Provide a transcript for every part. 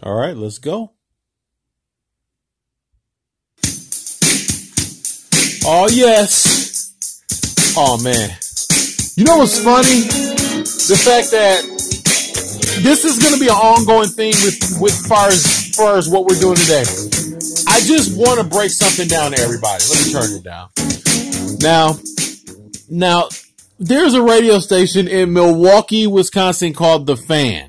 All right, let's go. Oh, yes. Oh, man. You know what's funny? The fact that this is going to be an ongoing thing with far as what we're doing today. I just want to break something down to everybody. Let me turn it down. Now, there's a radio station in Milwaukee, Wisconsin called The Fan.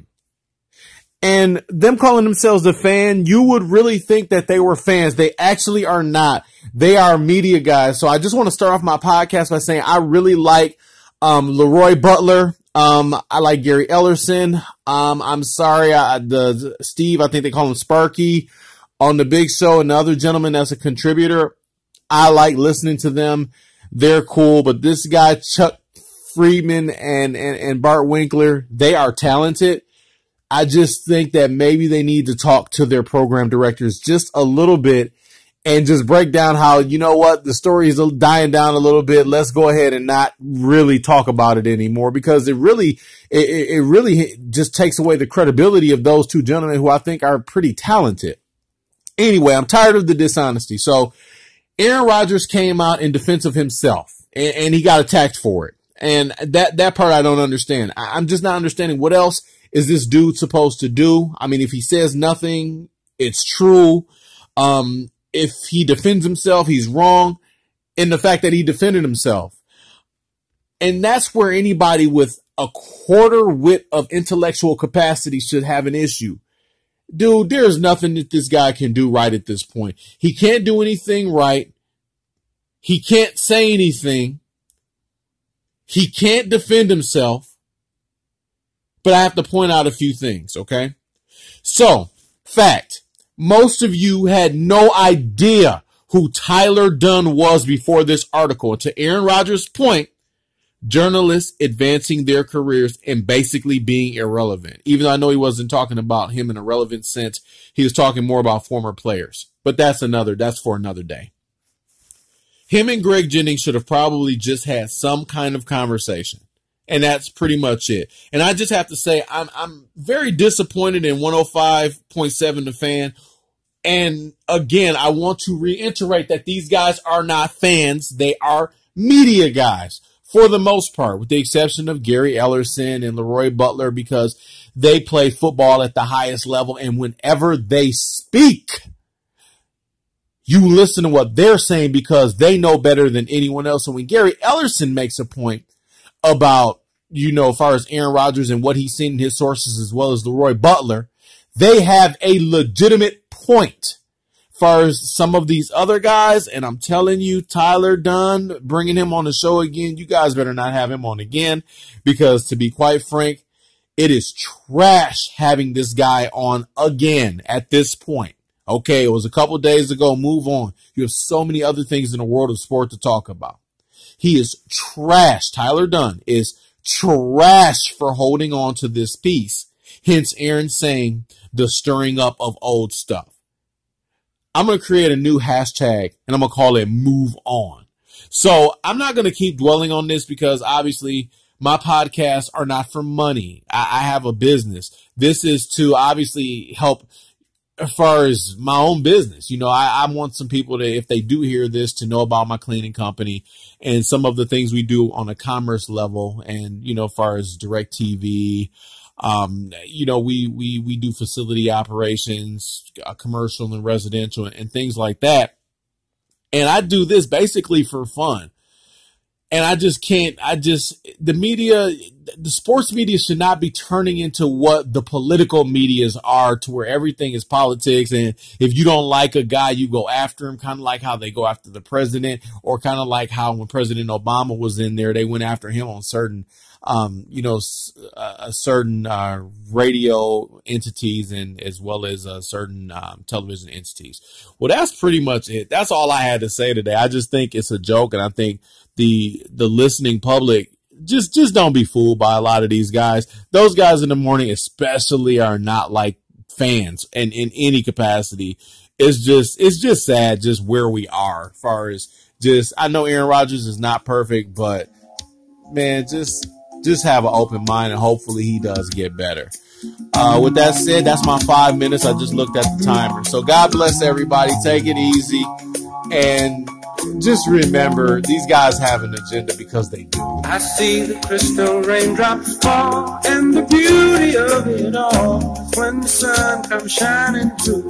And them calling themselves The Fan, you would really think that they were fans. They actually are not. They are media guys. So I just want to start off my podcast by saying I really like Leroy Butler. I like Gary Ellerson. I'm sorry, Steve, I think they call him Sparky on the Big Show, and the other gentleman that's a contributor. I like listening to them. They're cool, but this guy, Chuck Friedman and Bart Winkler, they are talented. I just think that maybe they need to talk to their program directors just a little bit and just break down how, you know what, the story is dying down a little bit. Let's go ahead and not really talk about it anymore, because it really just takes away the credibility of those two gentlemen who I think are pretty talented. Anyway, I'm tired of the dishonesty. So Aaron Rodgers came out in defense of himself and he got attacked for it. And that part I don't understand. I'm just not understanding what else is this dude supposed to do? I mean, if he says nothing, it's true. If he defends himself, he's wrong in the fact that he defended himself. And that's where anybody with a quarter wit of intellectual capacity should have an issue. Dude, there's nothing that this guy can do right at this point. He can't do anything right. He can't say anything. He can't defend himself. But I have to point out a few things, okay? So, fact, most of you had no idea who Tyler Dunn was before this article. To Aaron Rodgers' point, journalists advancing their careers and basically being irrelevant. Even though I know he wasn't talking about him in a relevant sense, he was talking more about former players. But that's for another day. Him and Greg Jennings should have probably just had some kind of conversation. And that's pretty much it. And I just have to say, I'm very disappointed in 105.7 The Fan. And again, I want to reiterate that these guys are not fans. They are media guys for the most part, with the exception of Gary Ellerson and Leroy Butler, because they play football at the highest level. And whenever they speak, you listen to what they're saying because they know better than anyone else. And when Gary Ellerson makes a point about, as far as Aaron Rodgers and what he's seen in his sources, as well as Leroy Butler, they have a legitimate point. As far as some of these other guys, and I'm telling you, Tyler Dunn, bringing him on the show again, you guys better not have him on again, because to be quite frank, it is trash having this guy on again at this point. Okay, it was a couple days ago. Move on. You have so many other things in the world of sport to talk about. He is trash. Tyler Dunn is trash for holding on to this piece. Hence Aaron saying the stirring up of old stuff. I'm going to create a new hashtag and I'm going to call it Move On. So I'm not going to keep dwelling on this because obviously my podcasts are not for money. I have a business. This is to obviously help as far as my own business. I want some people to, if they do hear this, to know about my cleaning company and some of the things we do on a commerce level. And, as far as direct TV, we do facility operations, commercial and residential and things like that. And I do this basically for fun. And the media, the sports media should not be turning into what the political medias are, to where everything is politics. And if you don't like a guy, you go after him, kind of like how they go after the president, or kind of like how when President Obama was in there, they went after him on certain, radio entities and as well as certain television entities. Well, that's pretty much it. That's all I had to say today. I just think it's a joke, and I think the listening public, just don't be fooled by a lot of these guys. Those guys in the morning especially are not like fans, and in any capacity. It's just sad just where we are as far as I know Aaron Rodgers is not perfect, but man, just have an open mind and hopefully he does get better. With that said, that's my 5 minutes. I just looked at the timer. So God bless everybody. Take it easy. And just remember, these guys have an agenda because they do. I see the crystal raindrops fall, and the beauty of it all is when the sun comes shining through.